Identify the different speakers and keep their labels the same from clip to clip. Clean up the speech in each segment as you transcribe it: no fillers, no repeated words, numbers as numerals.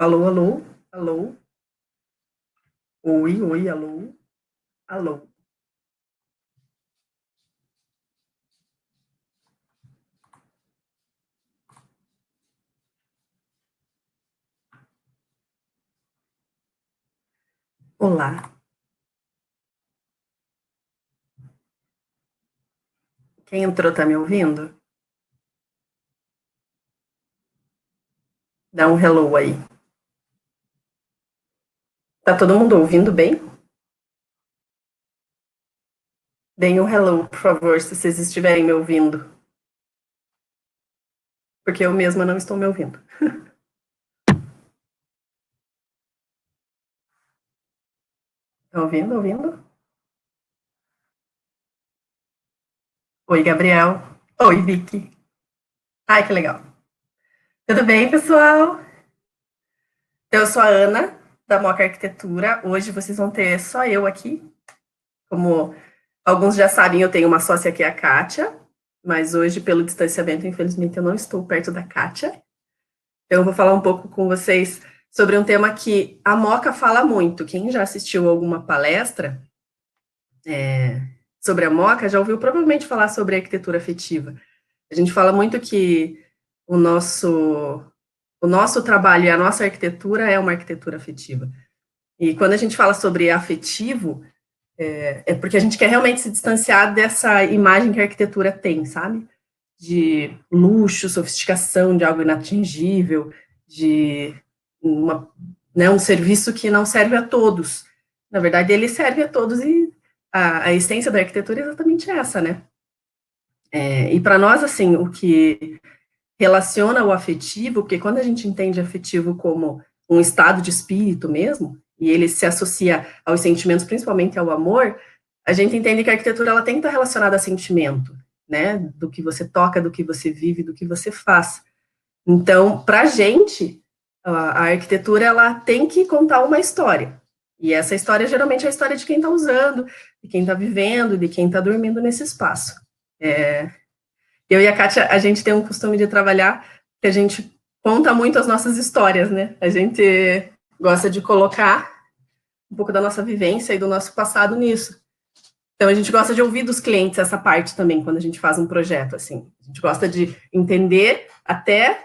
Speaker 1: Alô, alô, alô. Oi, oi, alô, alô. Olá. Quem entrou tá me ouvindo? Dá um hello aí. Tá todo mundo ouvindo bem? Deem um hello, por favor, se vocês estiverem me ouvindo. Porque eu mesma não estou me ouvindo. Tá ouvindo, ouvindo? Oi, Gabriel. Oi, Vicky. Ai, que legal. Tudo bem, pessoal? Eu sou a Ana, da Moca Arquitetura. Hoje vocês vão ter só eu aqui. Como alguns já sabem, eu tenho uma sócia que é a Kátia, mas hoje, pelo distanciamento, infelizmente, eu não estou perto da Kátia. Então, eu vou falar um pouco com vocês sobre um tema que a Moca fala muito. Quem já assistiu alguma palestra sobre a Moca já ouviu provavelmente falar sobre arquitetura afetiva. A gente fala muito que o nosso, o nosso trabalho e a nossa arquitetura é uma arquitetura afetiva. E quando a gente fala sobre afetivo, é porque a gente quer realmente se distanciar dessa imagem que a arquitetura tem, sabe? De luxo, sofisticação, de algo inatingível, de uma, né, um serviço que não serve a todos. Na verdade, ele serve a todos e a essência da arquitetura é exatamente essa, né? E para nós, assim, o que relaciona o afetivo, porque quando a gente entende afetivo como um estado de espírito mesmo, e ele se associa aos sentimentos, principalmente ao amor, a gente entende que a arquitetura ela tem que estar relacionada a sentimento, né? Do que você toca, do que você vive, do que você faz. Então, para a gente, a arquitetura ela tem que contar uma história. E essa história geralmente é a história de quem está usando, de quem está vivendo, de quem está dormindo nesse espaço. É, eu e a Kátia, a gente tem um costume de trabalhar que a gente conta muito as nossas histórias, né? A gente gosta de colocar um pouco da nossa vivência e do nosso passado nisso. Então, a gente gosta de ouvir dos clientes essa parte também, quando a gente faz um projeto, assim. A gente gosta de entender até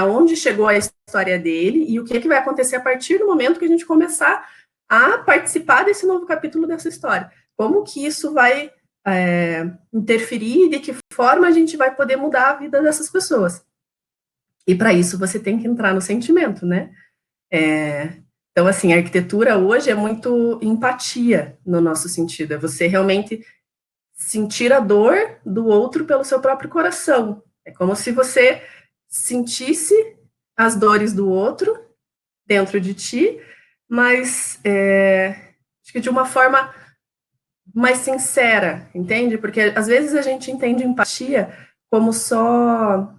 Speaker 1: onde chegou a história dele e o que vai acontecer a partir do momento que a gente começar a participar desse novo capítulo dessa história. Como que isso vai interferir e de que forma a gente vai poder mudar a vida dessas pessoas. E para isso você tem que entrar no sentimento, né? Então, assim, a arquitetura hoje é muito empatia no nosso sentido, é você realmente sentir a dor do outro pelo seu próprio coração. É como se você sentisse as dores do outro dentro de ti, mas acho que de uma forma mais sincera, entende? Porque às vezes a gente entende empatia como só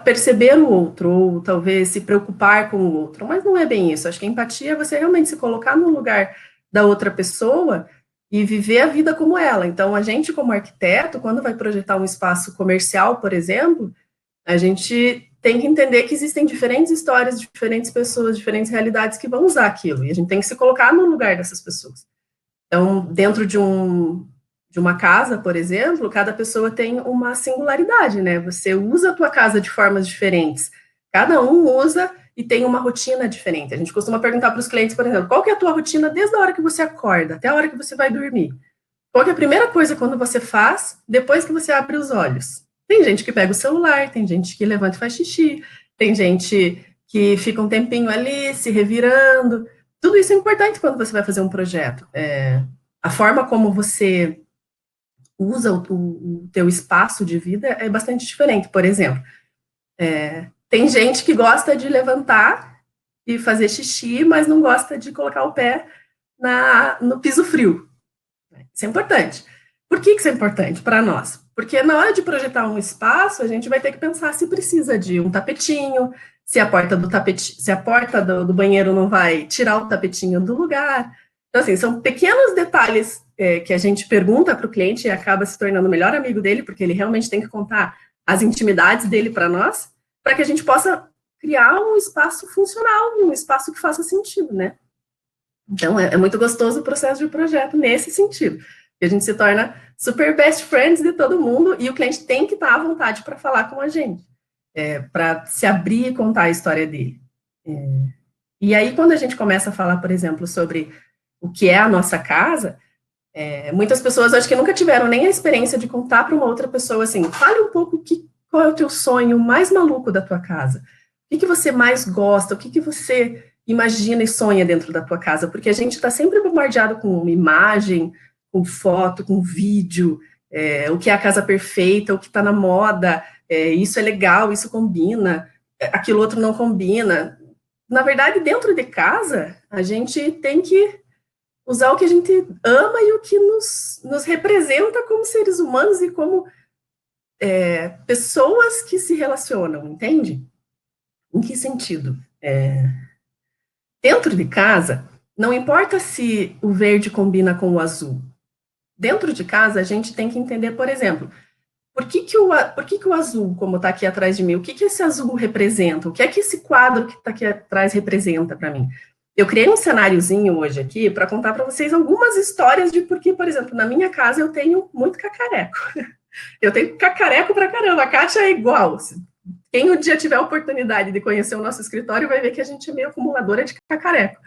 Speaker 1: perceber o outro, ou talvez se preocupar com o outro, mas não é bem isso. Acho que a empatia é você realmente se colocar no lugar da outra pessoa e viver a vida como ela. Então, a gente, como arquiteto, quando vai projetar um espaço comercial, por exemplo, a gente tem que entender que existem diferentes histórias, diferentes pessoas, diferentes realidades que vão usar aquilo, e a gente tem que se colocar no lugar dessas pessoas. Então, dentro de uma casa, por exemplo, cada pessoa tem uma singularidade, né? Você usa a tua casa de formas diferentes. Cada um usa e tem uma rotina diferente. A gente costuma perguntar para os clientes, por exemplo, qual que é a tua rotina desde a hora que você acorda até a hora que você vai dormir? Qual que é a primeira coisa quando você faz depois que você abre os olhos? Tem gente que pega o celular, tem gente que levanta e faz xixi, tem gente que fica um tempinho ali se revirando. Tudo isso é importante quando você vai fazer um projeto. A forma como você usa o teu espaço de vida é bastante diferente. Por exemplo, tem gente que gosta de levantar e fazer xixi, mas não gosta de colocar o pé no piso frio. Isso é importante. Por que isso é importante para nós? Porque na hora de projetar um espaço, a gente vai ter que pensar se precisa de um tapetinho, se a porta do banheiro não vai tirar o tapetinho do lugar. Então, assim, são pequenos detalhes que a gente pergunta para o cliente e acaba se tornando o melhor amigo dele, porque ele realmente tem que contar as intimidades dele para nós para que a gente possa criar um espaço funcional, um espaço que faça sentido, né? Então, é muito gostoso o processo de projeto nesse sentido, que a gente se torna super best friends de todo mundo e o cliente tem que estar à vontade para falar com a gente, para se abrir e contar a história dele. E aí, quando a gente começa a falar, por exemplo, sobre o que é a nossa casa, muitas pessoas acho que nunca tiveram nem a experiência de contar para uma outra pessoa assim, fale um pouco qual é o teu sonho mais maluco da tua casa, o que você mais gosta, o que você imagina e sonha dentro da tua casa, porque a gente está sempre bombardeado com imagem, com foto, com vídeo, o que é a casa perfeita, o que está na moda, isso é legal, isso combina, aquilo outro não combina. Na verdade, dentro de casa, a gente tem que usar o que a gente ama e o que nos representa como seres humanos e como pessoas que se relacionam, entende? Em que sentido? Dentro de casa, não importa se o verde combina com o azul. Dentro de casa, a gente tem que entender, por exemplo, por que o azul, como está aqui atrás de mim, o que esse azul representa? O que é que esse quadro que está aqui atrás representa para mim? Eu criei um cenáriozinho hoje aqui para contar para vocês algumas histórias de por que, por exemplo, na minha casa eu tenho muito cacareco. Eu tenho cacareco pra caramba, a Kátia é igual. Quem um dia tiver a oportunidade de conhecer o nosso escritório vai ver que a gente é meio acumuladora de cacareco.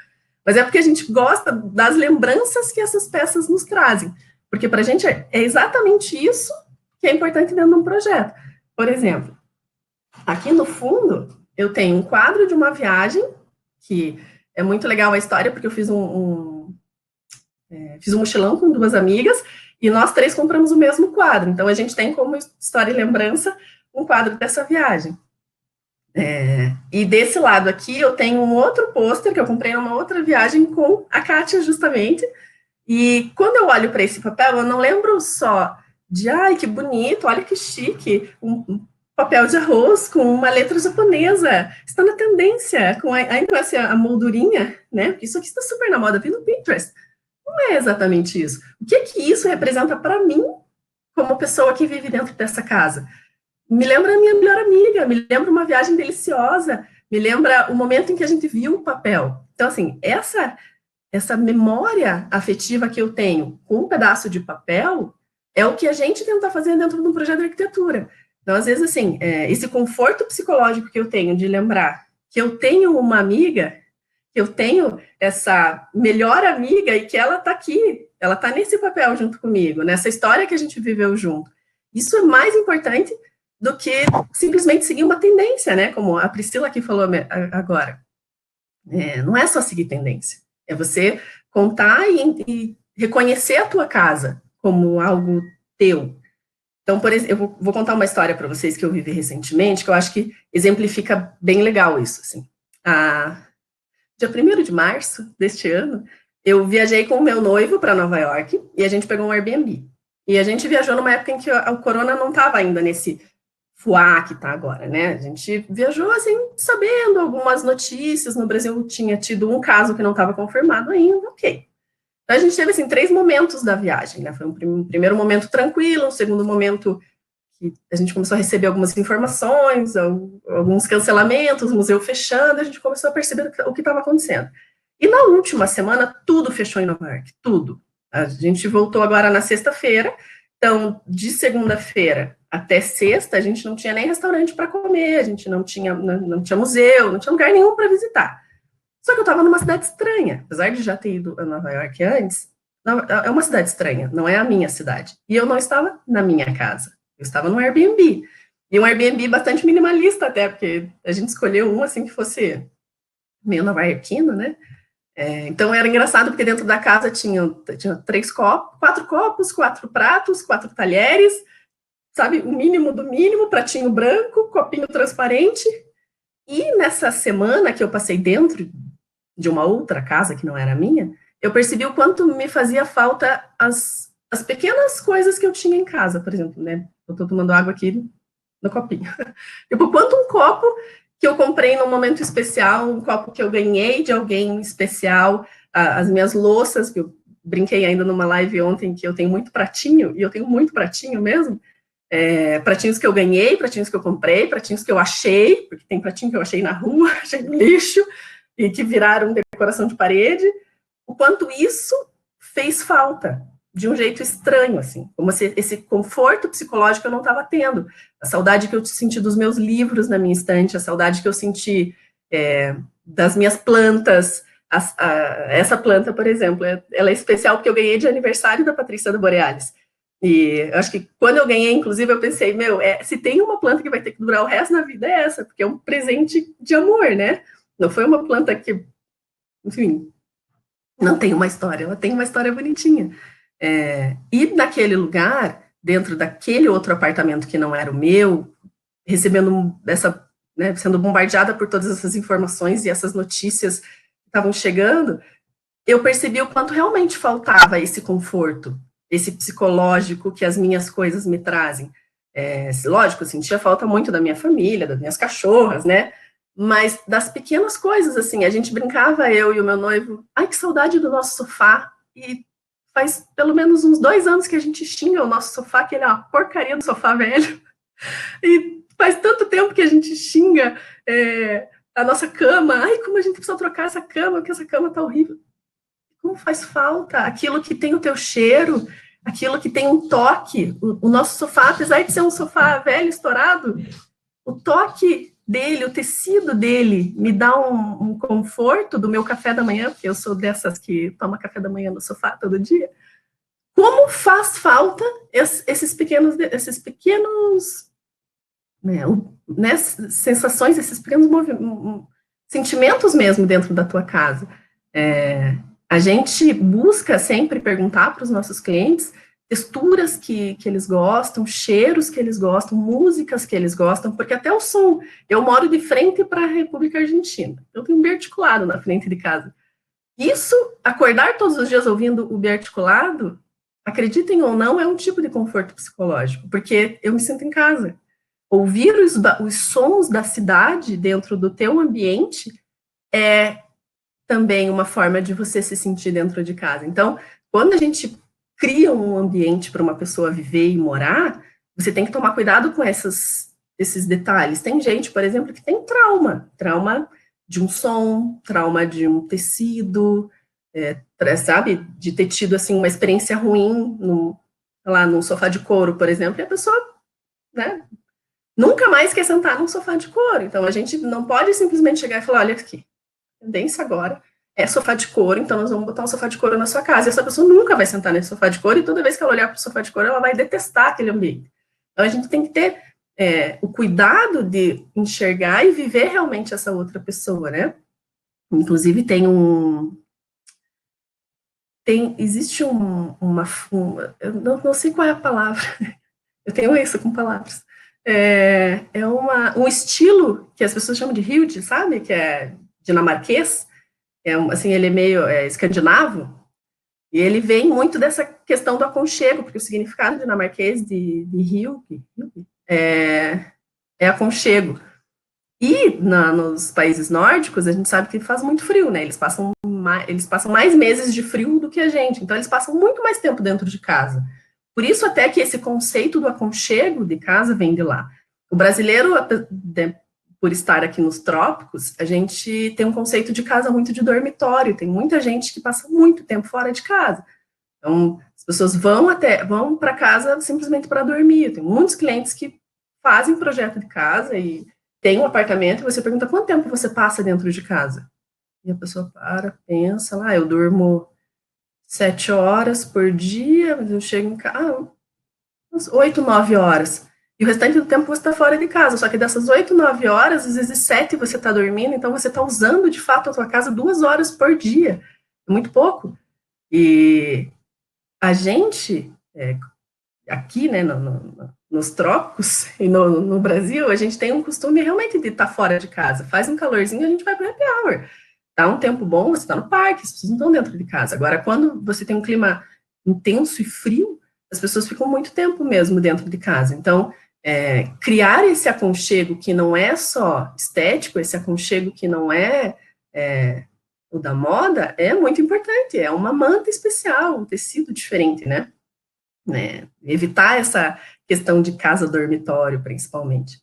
Speaker 1: Mas é porque a gente gosta das lembranças que essas peças nos trazem. Porque para a gente é exatamente isso que é importante dentro de um projeto. Por exemplo, aqui no fundo, eu tenho um quadro de uma viagem, que é muito legal a história, porque eu fiz um mochilão com 2 amigas, e nós 3 compramos o mesmo quadro. Então, a gente tem como história e lembrança um quadro dessa viagem. E desse lado aqui, eu tenho um outro pôster que eu comprei numa outra viagem com a Kátia, justamente. E quando eu olho para esse papel, eu não lembro só de, ai, que bonito, olha que chique, um papel de arroz com uma letra japonesa. Está na tendência, ainda com a moldurinha, né? Isso aqui está super na moda, vi no Pinterest. Não é exatamente isso. O que isso representa para mim, como pessoa que vive dentro dessa casa? Me lembra a minha melhor amiga, me lembra uma viagem deliciosa, me lembra o momento em que a gente viu o papel. Então, assim, essa memória afetiva que eu tenho com um pedaço de papel é o que a gente tenta fazer dentro de um projeto de arquitetura. Então, às vezes, assim, esse conforto psicológico que eu tenho de lembrar que eu tenho uma amiga, que eu tenho essa melhor amiga e que ela está aqui, ela está nesse papel junto comigo, nessa história que a gente viveu junto. Isso é mais importante do que simplesmente seguir uma tendência, né? Como a Priscila aqui falou agora. Não é só seguir tendência. É você contar e reconhecer a tua casa como algo teu. Então, por exemplo, eu vou contar uma história para vocês que eu vivi recentemente, que eu acho que exemplifica bem legal isso, assim. Dia 1º de março deste ano, eu viajei com o meu noivo para Nova York e a gente pegou um Airbnb. E a gente viajou numa época em que o corona não estava ainda nesse fuá que está agora, né? A gente viajou, assim, sabendo algumas notícias. No Brasil tinha tido um caso que não estava confirmado ainda, ok. Então, a gente teve, assim, 3 momentos da viagem, né? Foi um primeiro momento tranquilo, um segundo momento que a gente começou a receber algumas informações, alguns cancelamentos, o museu fechando, a gente começou a perceber o que estava acontecendo. E na última semana, tudo fechou em Nova York, tudo. A gente voltou agora na sexta-feira, então, de segunda-feira até sexta, a gente não tinha nem restaurante para comer, a gente não tinha museu, não tinha lugar nenhum para visitar. Só que eu estava numa cidade estranha, apesar de já ter ido a Nova York antes, é uma cidade estranha, não é a minha cidade. E eu não estava na minha casa, eu estava no Airbnb. E um Airbnb bastante minimalista até, porque a gente escolheu um assim que fosse meio nova-iorquino, né? Então era engraçado porque dentro da casa tinha 4 copos, 4 pratos, 4 talheres, sabe, o mínimo do mínimo, pratinho branco, copinho transparente. E nessa semana que eu passei dentro de uma outra casa que não era minha, eu percebi o quanto me fazia falta as pequenas coisas que eu tinha em casa, por exemplo, né? Eu tô tomando água aqui no copinho. Tipo, quanto um copo que eu comprei num momento especial, um copo que eu ganhei de alguém especial, as minhas louças, que eu brinquei ainda numa live ontem, que eu tenho muito pratinho, e eu tenho muito pratinho mesmo, pratinhos que eu ganhei, pratinhos que eu comprei, pratinhos que eu achei, porque tem pratinho que eu achei na rua, achei no lixo, e que viraram decoração de parede, o quanto isso fez falta, de um jeito estranho, assim, como se esse conforto psicológico eu não estava tendo, a saudade que eu senti dos meus livros na minha estante, a saudade que eu senti das minhas plantas, essa planta, por exemplo, ela é especial porque eu ganhei de aniversário da Patrícia do Borealis, e acho que quando eu ganhei, inclusive, eu pensei, se tem uma planta que vai ter que durar o resto da vida é essa, porque é um presente de amor, né? Não foi uma planta que, enfim, não tem uma história, ela tem uma história bonitinha. E naquele lugar, dentro daquele outro apartamento que não era o meu, recebendo né, sendo bombardeada por todas essas informações e essas notícias que estavam chegando, eu percebi o quanto realmente faltava esse conforto, esse psicológico que as minhas coisas me trazem. Lógico, eu sentia falta muito da minha família, das minhas cachorras, né? Mas das pequenas coisas, assim, a gente brincava, eu e o meu noivo, ai, que saudade do nosso sofá, e faz pelo menos uns 2 anos que a gente xinga o nosso sofá, que ele é uma porcaria do sofá velho, e faz tanto tempo que a gente xinga a nossa cama, ai, como a gente precisa trocar essa cama, porque essa cama tá horrível. Como faz falta aquilo que tem o teu cheiro, aquilo que tem um toque. O nosso sofá, apesar de ser um sofá velho, estourado, o toque dele, o tecido dele, me dá um conforto do meu café da manhã, porque eu sou dessas que toma café da manhã no sofá todo dia. Como faz falta esses pequenos né, sensações, esses pequenos sentimentos mesmo dentro da tua casa. A gente busca sempre perguntar para os nossos clientes texturas que eles gostam, cheiros que eles gostam, músicas que eles gostam, porque até o som, eu moro de frente para a República Argentina, eu tenho um biarticulado na frente de casa. Isso, acordar todos os dias ouvindo o biarticulado, acreditem ou não, é um tipo de conforto psicológico, porque eu me sinto em casa. Ouvir os sons da cidade dentro do teu ambiente é também uma forma de você se sentir dentro de casa. Então, quando a gente cria um ambiente para uma pessoa viver e morar, você tem que tomar cuidado com esses detalhes. Tem gente, por exemplo, que tem trauma de um som, trauma de um tecido, sabe, de ter tido assim uma experiência ruim num sofá de couro, por exemplo, e a pessoa, né, nunca mais quer sentar num sofá de couro. Então, a gente não pode simplesmente chegar e falar, olha aqui, a tendência agora é sofá de couro, então nós vamos botar um sofá de couro na sua casa. E essa pessoa nunca vai sentar nesse sofá de couro, e toda vez que ela olhar para o sofá de couro, ela vai detestar aquele ambiente. Então, a gente tem que ter o cuidado de enxergar e viver realmente essa outra pessoa, né? Inclusive, existe eu não sei qual é a palavra, eu tenho isso com palavras, um estilo que as pessoas chamam de Hilde, sabe, que é dinamarquês, assim, ele é meio escandinavo, e ele vem muito dessa questão do aconchego, porque o significado dinamarquês de Hilde é aconchego. E nos países nórdicos, a gente sabe que faz muito frio, né? Eles passam mais meses de frio do que a gente, então eles passam muito mais tempo dentro de casa. Por isso até que esse conceito do aconchego de casa vem de lá. O brasileiro, por estar aqui nos trópicos, a gente tem um conceito de casa muito de dormitório, tem muita gente que passa muito tempo fora de casa. Então, as pessoas vão para casa simplesmente para dormir. Tem muitos clientes que fazem projeto de casa e tem um apartamento e você pergunta quanto tempo você passa dentro de casa. E a pessoa pensa, lá, eu durmo 7 horas por dia, mas eu chego em casa, umas 8, 9 horas. E o restante do tempo você está fora de casa. Só que dessas 8, 9 horas, às vezes 7 você está dormindo, então você está usando de fato a sua casa 2 horas por dia. É muito pouco. E a gente, aqui, né, nos trópicos e no Brasil, a gente tem um costume realmente de estar fora de casa. Faz um calorzinho, a gente vai para o happy hour. Tá um tempo bom, você está no parque, as pessoas não estão dentro de casa. Agora, quando você tem um clima intenso e frio, as pessoas ficam muito tempo mesmo dentro de casa. Então, criar esse aconchego que não é só estético, esse aconchego que não é o da moda, é muito importante. É uma manta especial, um tecido diferente, né? né? Evitar essa questão de casa-dormitório, principalmente.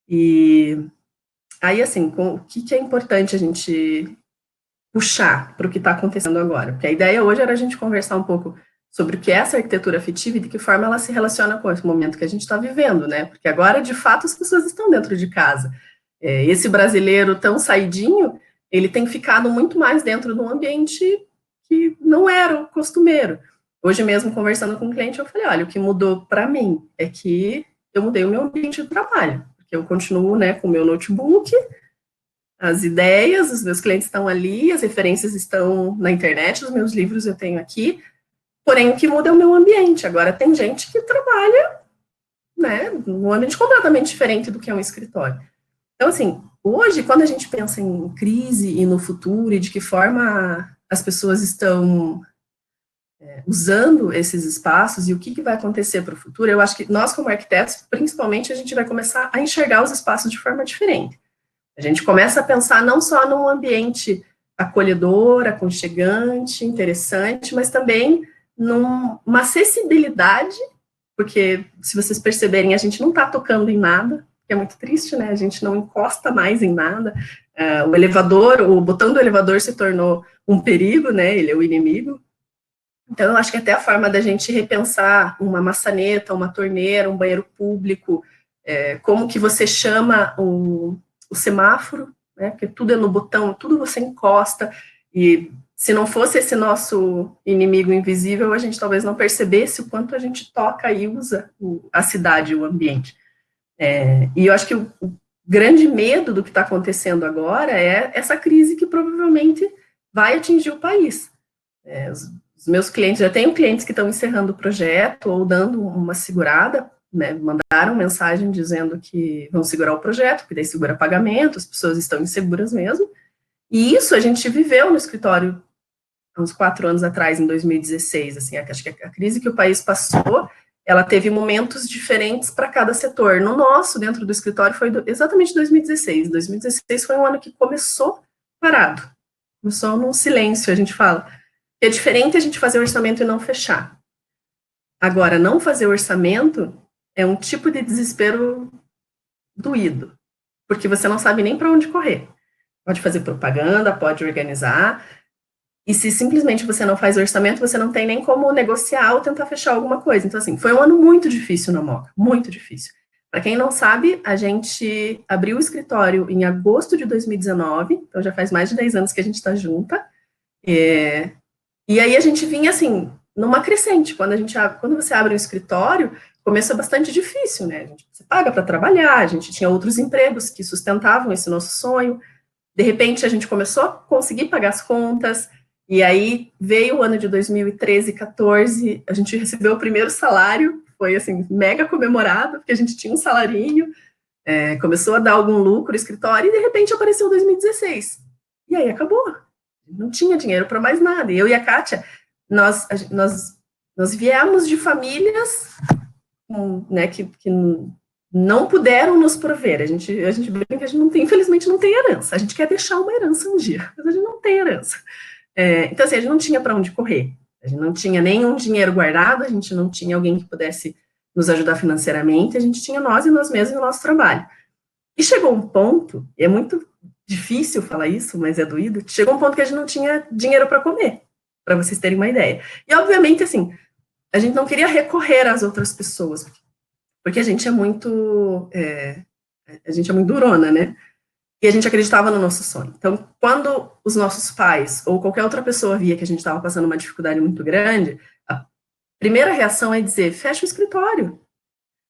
Speaker 1: E aí, assim, o que é importante a gente puxar para o que está acontecendo agora? Porque a ideia hoje era a gente conversar um pouco sobre o que é essa arquitetura afetiva e de que forma ela se relaciona com esse momento que a gente está vivendo, né? Porque agora, de fato, as pessoas estão dentro de casa. Esse brasileiro tão saidinho, ele tem ficado muito mais dentro de um ambiente que não era o costumeiro. Hoje mesmo, conversando com um cliente, eu falei, olha, o que mudou para mim é que eu mudei o meu ambiente de trabalho, porque eu continuo, né, com o meu notebook, as ideias, os meus clientes estão ali, as referências estão na internet, os meus livros eu tenho aqui, porém o que muda é o meu ambiente. Agora tem gente que trabalha, né, num ambiente completamente diferente do que é um escritório. Então, assim, hoje, quando a gente pensa em crise e no futuro e de que forma as pessoas estão usando esses espaços e o que vai acontecer para o futuro, eu acho que nós, como arquitetos, principalmente, a gente vai começar a enxergar os espaços de forma diferente. A gente começa a pensar não só num ambiente acolhedor, aconchegante, interessante, mas também numa acessibilidade, porque, se vocês perceberem, a gente não está tocando em nada, que é muito triste, né? A gente não encosta mais em nada. O elevador, o botão do elevador se tornou um perigo, né? Ele é o inimigo. Então, eu acho que até a forma da gente repensar uma maçaneta, uma torneira, um banheiro público, como que você chama o semáforo, né? Porque tudo é no botão, tudo você encosta, e se não fosse esse nosso inimigo invisível, a gente talvez não percebesse o quanto a gente toca e usa a cidade, o ambiente. E eu acho que o grande medo do que está acontecendo agora é essa crise que provavelmente vai atingir o país. Os meus clientes, já tenho clientes que estão encerrando o projeto ou dando uma segurada, né, mandaram mensagem dizendo que vão segurar o projeto, porque daí segura pagamento, as pessoas estão inseguras mesmo, e isso a gente viveu no escritório uns 4 anos atrás, em 2016, assim, acho que a crise que o país passou, ela teve momentos diferentes para cada setor. No nosso, dentro do escritório, foi exatamente 2016. 2016 foi um ano que começou parado, começou num silêncio, a gente fala. É diferente a gente fazer orçamento e não fechar. Agora, não fazer orçamento é um tipo de desespero doído, porque você não sabe nem para onde correr. Pode fazer propaganda, pode organizar, e se simplesmente você não faz orçamento, você não tem nem como negociar ou tentar fechar alguma coisa. Então, assim, foi um ano muito difícil na Moca, muito difícil. Para quem não sabe, a gente abriu o escritório em agosto de 2019, então já faz mais de 10 anos que a gente está junta, e aí a gente vinha, assim, numa crescente. Quando você abre um escritório, começo é bastante difícil, né? Você paga para trabalhar, a gente tinha outros empregos que sustentavam esse nosso sonho. De repente, a gente começou a conseguir pagar as contas, e aí veio o ano de 2013, 14, a gente recebeu o primeiro salário, foi, assim, mega comemorado, porque a gente tinha um salarinho, começou a dar algum lucro no escritório, e de repente apareceu 2016. E aí acabou. Não tinha dinheiro para mais nada. E eu e a Kátia, nós viemos de famílias, né, que não puderam nos prover. A gente brinca que a gente não tem, infelizmente, não tem herança. A gente quer deixar uma herança um dia, mas a gente não tem herança. Então, assim, a gente não tinha para onde correr. A gente não tinha nenhum dinheiro guardado, a gente não tinha alguém que pudesse nos ajudar financeiramente, a gente tinha nós e nós mesmos e o nosso trabalho. E chegou um ponto, e é muito difícil falar isso, mas é doído, chegou um ponto que a gente não tinha dinheiro para comer, para vocês terem uma ideia. E, obviamente, assim, a gente não queria recorrer às outras pessoas, porque a gente é muito durona, né? E a gente acreditava no nosso sonho. Então, quando os nossos pais ou qualquer outra pessoa via que a gente estava passando uma dificuldade muito grande, a primeira reação é dizer, fecha o escritório.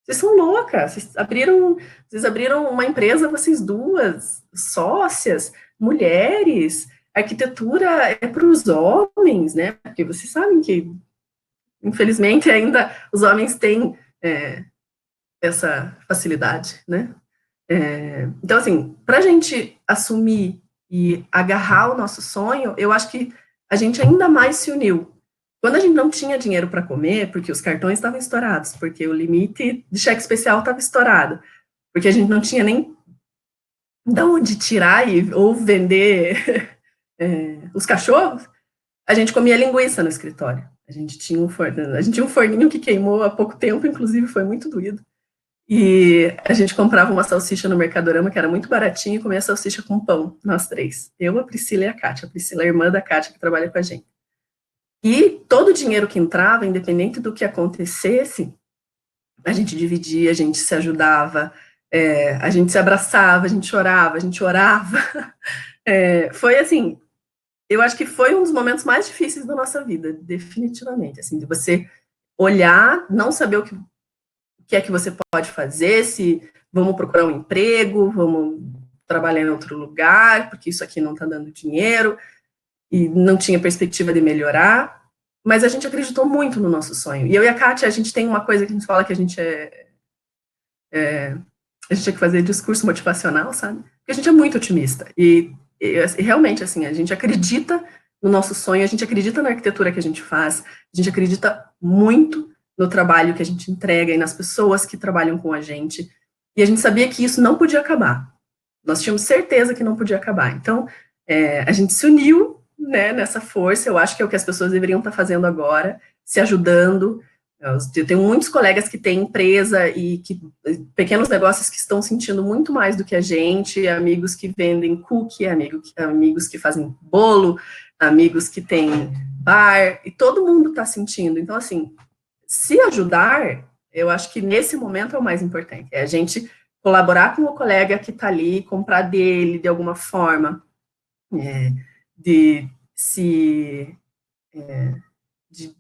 Speaker 1: Vocês são loucas, vocês abriram uma empresa, vocês duas, sócias, mulheres, arquitetura é para os homens, né? Porque vocês sabem que, infelizmente, ainda os homens têm essa facilidade, né? Então, assim, para a gente assumir e agarrar o nosso sonho, eu acho que a gente ainda mais se uniu. Quando a gente não tinha dinheiro para comer, porque os cartões estavam estourados, porque o limite de cheque especial estava estourado, porque a gente não tinha nem de onde tirar ou vender os cachorros, a gente comia linguiça no escritório. A gente tinha um forninho que queimou há pouco tempo, inclusive foi muito doído. E a gente comprava uma salsicha no Mercadorama, que era muito baratinho, e comia salsicha com pão, nós três. Eu, a Priscila e a Kátia. A Priscila é a irmã da Kátia, que trabalha com a gente. E todo o dinheiro que entrava, independente do que acontecesse, a gente dividia, a gente se ajudava, a gente se abraçava, a gente chorava, a gente orava. Foi assim, eu acho que foi um dos momentos mais difíceis da nossa vida, definitivamente, assim, de você olhar, não saber o que é que você pode fazer, se vamos procurar um emprego, vamos trabalhar em outro lugar, porque isso aqui não está dando dinheiro, e não tinha perspectiva de melhorar, mas a gente acreditou muito no nosso sonho. E eu e a Kátia, a gente tem uma coisa que a gente fala que a gente a gente tinha que fazer discurso motivacional, sabe? Porque a gente é muito otimista. E realmente, assim, a gente acredita no nosso sonho, a gente acredita na arquitetura que a gente faz, a gente acredita muito no trabalho que a gente entrega e nas pessoas que trabalham com a gente. E a gente sabia que isso não podia acabar. Nós tínhamos certeza que não podia acabar. Então, a gente se uniu, né, nessa força. Eu acho que é o que as pessoas deveriam estar fazendo agora, se ajudando. Eu tenho muitos colegas que têm empresa e pequenos negócios que estão sentindo muito mais do que a gente, amigos que vendem cookie, amigos que fazem bolo, amigos que têm bar, e todo mundo está sentindo. Então, assim, se ajudar, eu acho que nesse momento é o mais importante. É a gente colaborar com o colega que está ali, comprar dele de alguma forma, de se... de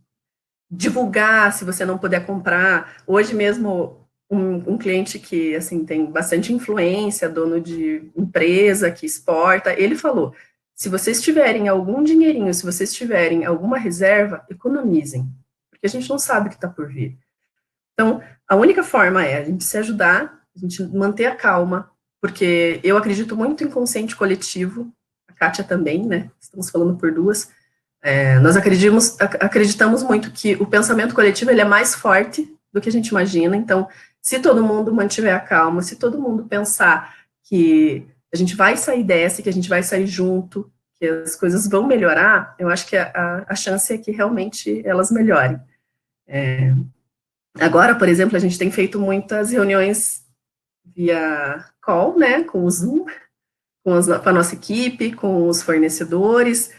Speaker 1: divulgar, se você não puder comprar. Hoje mesmo, um cliente que, assim, tem bastante influência, dono de empresa, que exporta, ele falou, se vocês tiverem algum dinheirinho, se vocês tiverem alguma reserva, economizem, porque a gente não sabe o que está por vir. Então, a única forma é a gente se ajudar, a gente manter a calma, porque eu acredito muito em consciente coletivo, a Kátia também, né, estamos falando por duas. Nós acreditamos muito que o pensamento coletivo ele é mais forte do que a gente imagina. Então, se todo mundo mantiver a calma, se todo mundo pensar que a gente vai sair dessa, que a gente vai sair junto, que as coisas vão melhorar, eu acho que a chance é que realmente elas melhorem. Agora, por exemplo, a gente tem feito muitas reuniões via call, né, com o Zoom, com a nossa equipe, com os fornecedores.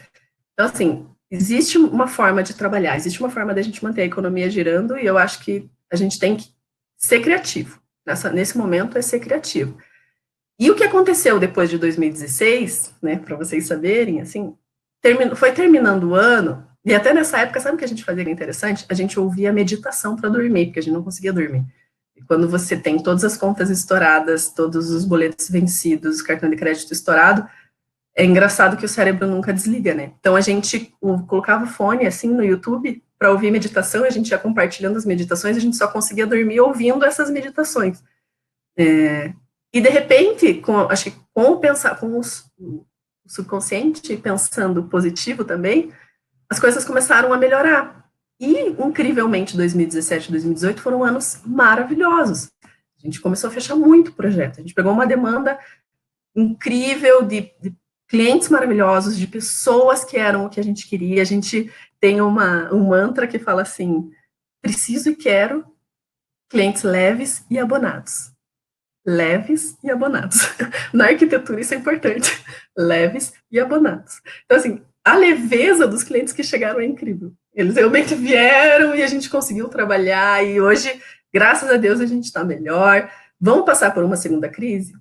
Speaker 1: Então, assim, existe uma forma de trabalhar, existe uma forma da gente manter a economia girando, e eu acho que a gente tem que ser criativo. Nesse momento, é ser criativo. E o que aconteceu depois de 2016, né, para vocês saberem, assim, foi terminando o ano, e até nessa época, sabe o que a gente fazia que é interessante? A gente ouvia meditação para dormir, porque a gente não conseguia dormir. E quando você tem todas as contas estouradas, todos os boletos vencidos, cartão de crédito estourado, é engraçado que o cérebro nunca desliga, né? Então a gente colocava o fone assim no YouTube para ouvir meditação, a gente ia compartilhando as meditações, a gente só conseguia dormir ouvindo essas meditações. E de repente, acho que com o subconsciente pensando positivo também, as coisas começaram a melhorar. E, incrivelmente, 2017 e 2018 foram anos maravilhosos. A gente começou a fechar muito projeto. A gente pegou uma demanda incrível de clientes maravilhosos, de pessoas que eram o que a gente queria. A gente tem um mantra que fala assim, preciso e quero clientes leves e abonados. Leves e abonados. Na arquitetura isso é importante. Leves e abonados. Então, assim, a leveza dos clientes que chegaram é incrível. Eles realmente vieram e a gente conseguiu trabalhar, e hoje, graças a Deus, a gente está melhor. Vamos passar por uma segunda crise?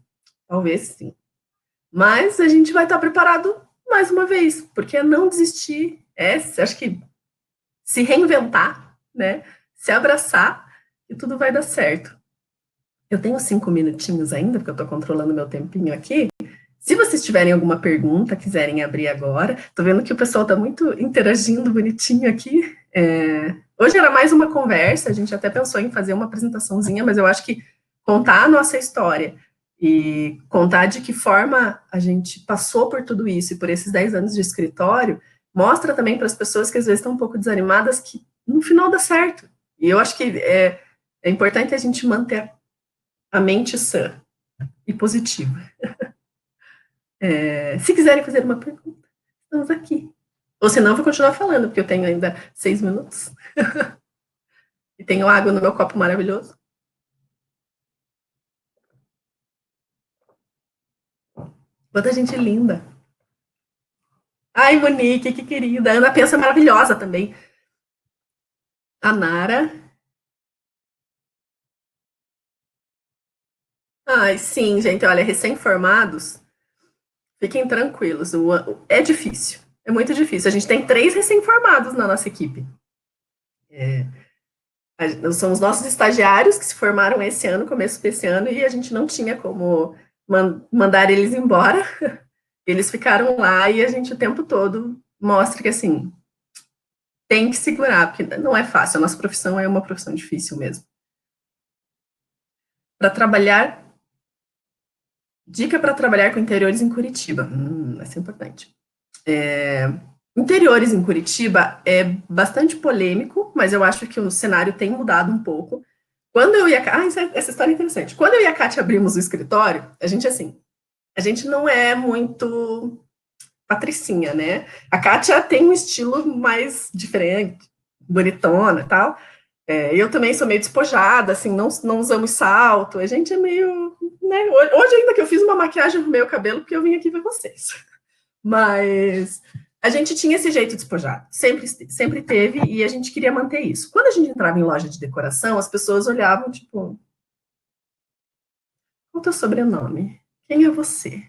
Speaker 1: Talvez sim. Mas a gente vai estar preparado mais uma vez, porque é não desistir, acho que se reinventar, né? Se abraçar, e tudo vai dar certo. Eu tenho 5 minutinhos ainda, porque eu estou controlando meu tempinho aqui. Se vocês tiverem alguma pergunta, quiserem abrir agora, estou vendo que o pessoal está muito interagindo bonitinho aqui. Hoje era mais uma conversa, a gente até pensou em fazer uma apresentaçãozinha, mas eu acho que contar a nossa história e contar de que forma a gente passou por tudo isso e por esses 10 anos de escritório, mostra também para as pessoas que às vezes estão um pouco desanimadas que no final dá certo. E eu acho que é importante a gente manter a mente sã e positiva. Se quiserem fazer uma pergunta, estamos aqui. Ou senão eu vou continuar falando, porque eu tenho ainda 6 minutos. E tenho água no meu copo maravilhoso. Quanta gente linda. Ai, Monique, que querida. A Ana Pensa é maravilhosa também. A Nara. Ai, sim, gente, olha, recém-formados, fiquem tranquilos. É difícil. É muito difícil. A gente tem 3 recém-formados na nossa equipe. São os nossos estagiários que se formaram esse ano, começo desse ano, e a gente não tinha como mandar eles embora. Eles ficaram lá e a gente o tempo todo mostra que, assim, tem que segurar, porque não é fácil. A nossa profissão é uma profissão difícil mesmo. Para trabalhar, dica para trabalhar com interiores em Curitiba. Essa é importante. Interiores em Curitiba é bastante polêmico, mas eu acho que o cenário tem mudado um pouco. Quando eu e a essa história é interessante. Quando eu e a Kátia abrimos o escritório, a gente não é muito patricinha, né? A Kátia tem um estilo mais diferente, bonitona e tal. Eu também sou meio despojada, assim, não usamos salto. A gente é meio, né? Hoje ainda que eu fiz uma maquiagem no meu cabelo, porque eu vim aqui ver vocês. Mas a gente tinha esse jeito despojado, sempre teve, e a gente queria manter isso. Quando a gente entrava em loja de decoração, as pessoas olhavam, tipo, qual é o teu sobrenome? Quem é você?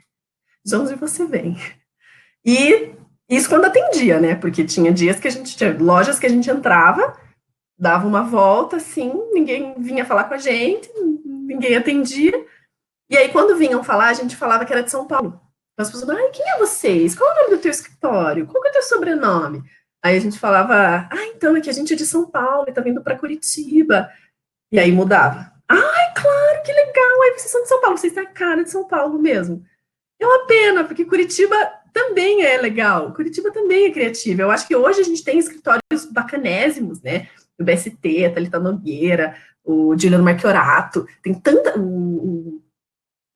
Speaker 1: De onde você vem? E isso quando atendia, né? Porque tinha dias que a gente tinha lojas que a gente entrava, dava uma volta, assim, ninguém vinha falar com a gente, ninguém atendia. E aí, quando vinham falar, a gente falava que era de São Paulo. Então, as pessoas, ai, quem é vocês? Qual é o nome do teu escritório? Qual é o teu sobrenome? Aí a gente falava, então, é que a gente é de São Paulo e tá vindo para Curitiba. E aí mudava. Ai, claro, que legal! Aí vocês são de São Paulo, vocês têm a cara de São Paulo mesmo. É uma pena, porque Curitiba também é legal, Curitiba também é criativa. Eu acho que hoje a gente tem escritórios bacanésimos, né? O BST, a Thalita Nogueira, o Juliano Marchiorato, tem tanta. O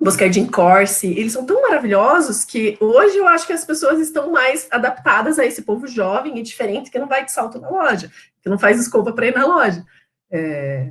Speaker 1: Boscardin Corsi, eles são tão maravilhosos que hoje eu acho que as pessoas estão mais adaptadas a esse povo jovem e diferente que não vai de salto na loja, que não faz escova para ir na loja.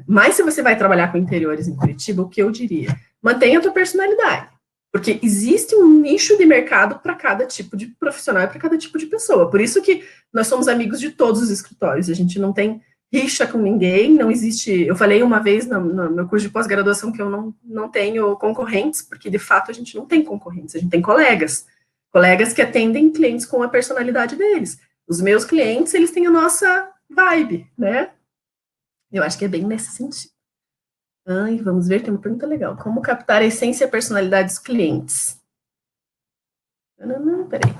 Speaker 1: Mas se você vai trabalhar com interiores em Curitiba, o que eu diria? Mantenha a tua personalidade. Porque existe um nicho de mercado para cada tipo de profissional e para cada tipo de pessoa. Por isso que nós somos amigos de todos os escritórios. A gente não tem rixa com ninguém, não existe. Eu falei uma vez no meu curso de pós-graduação que eu não tenho concorrentes, porque de fato a gente não tem concorrentes, a gente tem colegas. Colegas que atendem clientes com a personalidade deles. Os meus clientes, eles têm a nossa vibe, né? Eu acho que é bem nesse sentido. Ai, vamos ver, tem uma pergunta legal. Como captar a essência e a personalidade dos clientes? Peraí.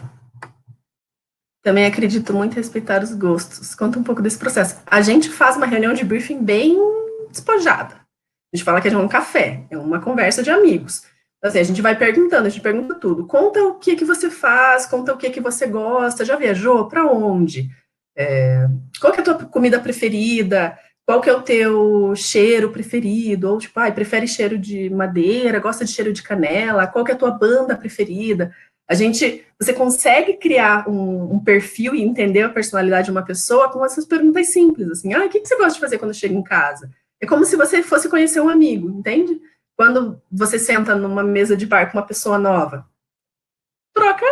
Speaker 1: Também acredito muito em respeitar os gostos. Conta um pouco desse processo. A gente faz uma reunião de briefing bem despojada. A gente fala que é um café, é uma conversa de amigos. Então, assim, a gente vai perguntando, a gente pergunta tudo. Conta o que você faz, conta o que você gosta. Já viajou? Para onde? Qual que é a tua comida preferida? Qual que é o teu cheiro preferido? Ou, tipo, prefere cheiro de madeira, gosta de cheiro de canela? Qual que é a tua banda preferida? Você consegue criar um perfil e entender a personalidade de uma pessoa com essas perguntas simples, assim, o que você gosta de fazer quando chega em casa? É como se você fosse conhecer um amigo, entende? Quando você senta numa mesa de bar com uma pessoa nova, troca,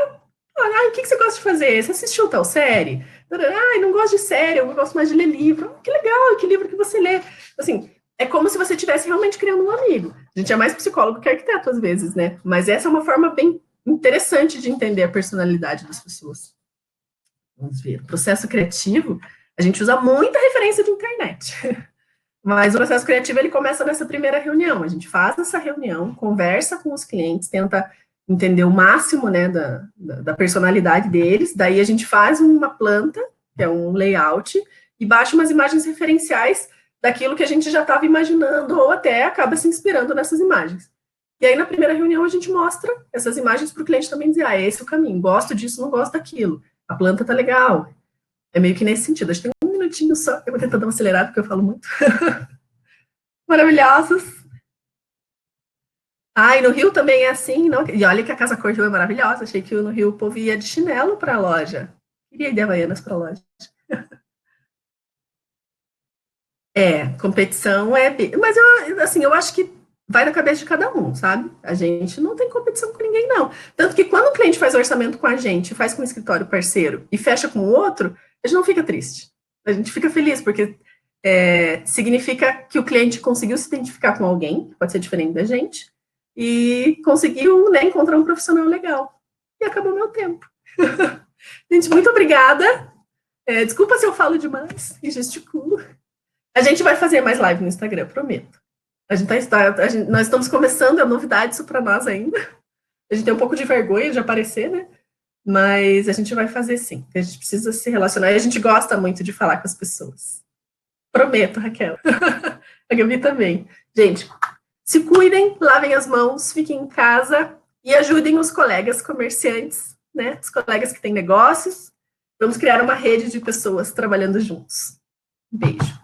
Speaker 1: o que você gosta de fazer? Você assistiu tal série? Não gosto de série, eu gosto mais de ler livro. Que legal, que livro que você lê? Assim, é como se você estivesse realmente criando um amigo. A gente é mais psicólogo que arquiteto às vezes, né? Mas essa é uma forma bem interessante de entender a personalidade das pessoas. Vamos ver. O processo criativo, a gente usa muita referência de internet. Mas o processo criativo, ele começa nessa primeira reunião. A gente faz essa reunião, conversa com os clientes, tenta entender o máximo, né, da personalidade deles. Daí a gente faz uma planta, que é um layout, e baixa umas imagens referenciais daquilo que a gente já estava imaginando, ou até acaba se inspirando nessas imagens. E aí, na primeira reunião, a gente mostra essas imagens para o cliente também dizer, esse é o caminho, gosto disso, não gosto daquilo. A planta tá legal. É meio que nesse sentido. Acho que tem um minutinho só, eu vou tentar dar uma acelerada, porque eu falo muito. Maravilhosos. E no Rio também é assim, não? E olha que a Casa Cor Rio é maravilhosa. Achei que no Rio o povo ia de chinelo para a loja. Queria ir de Havaianas para a loja. Competição mas eu acho que vai na cabeça de cada um, sabe? A gente não tem competição com ninguém, não. Tanto que quando o cliente faz orçamento com a gente, faz com um escritório parceiro e fecha com o outro, a gente não fica triste. A gente fica feliz, porque significa que o cliente conseguiu se identificar com alguém, que pode ser diferente da gente, e conseguiu, né, encontrar um profissional legal. E acabou meu tempo. Gente, muito obrigada. Desculpa se eu falo demais e gesticulo. A gente vai fazer mais live no Instagram, prometo. Nós estamos começando, é novidade isso para nós ainda. A gente tem um pouco de vergonha de aparecer, né? Mas a gente vai fazer sim. A gente precisa se relacionar e a gente gosta muito de falar com as pessoas. Prometo, Raquel. A Gabi também. Gente, se cuidem, lavem as mãos, fiquem em casa e ajudem os colegas comerciantes, né? Os colegas que têm negócios. Vamos criar uma rede de pessoas trabalhando juntos. Beijo.